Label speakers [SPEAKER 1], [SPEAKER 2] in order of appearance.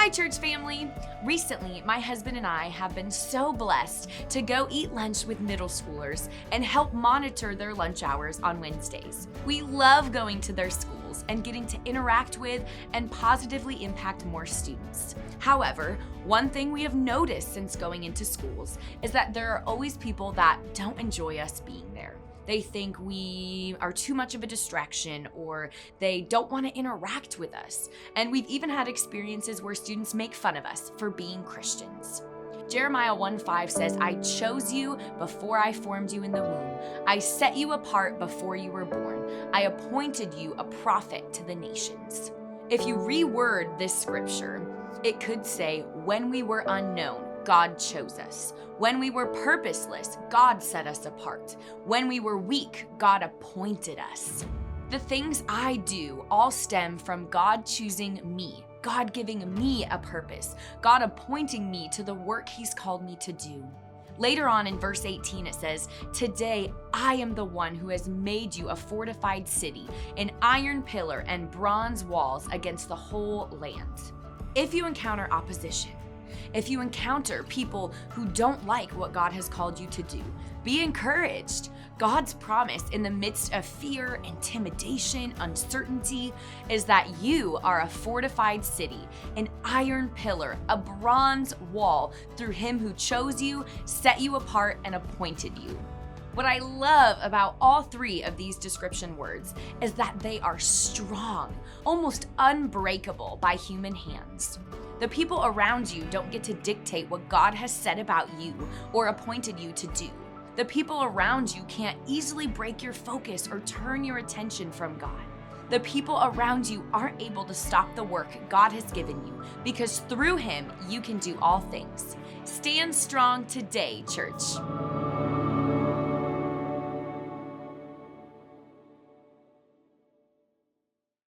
[SPEAKER 1] Hi, church family. Recently, my husband and I have been so blessed to go eat lunch with middle schoolers and help monitor their lunch hours on Wednesdays. We love going to their schools and getting to interact with and positively impact more students. However, one thing we have noticed since going into schools is that there are always people that don't enjoy us being there. They think we are too much of a distraction, or they don't want to interact with us. And we've even had experiences where students make fun of us for being Christians. Jeremiah 1:5 says, "I chose you before I formed you in the womb. I set you apart before you were born. I appointed you a prophet to the nations." If you reword this scripture, it could say, when we were unknown, God chose us. When we were purposeless, God set us apart. When we were weak, God appointed us. The things I do all stem from God choosing me, God giving me a purpose, God appointing me to the work He's called me to do. Later on in verse 18, it says, "Today I am the one who has made you a fortified city, an iron pillar and bronze walls against the whole land." If you encounter opposition, if you encounter people who don't like what God has called you to do, be encouraged. God's promise in the midst of fear, intimidation, uncertainty is that you are a fortified city, an iron pillar, a bronze wall through Him who chose you, set you apart, and appointed you. What I love about all three of these description words is that they are strong, almost unbreakable by human hands. The people around you don't get to dictate what God has said about you or appointed you to do. The people around you can't easily break your focus or turn your attention from God. The people around you aren't able to stop the work God has given you, because through Him you can do all things. Stand strong today, church.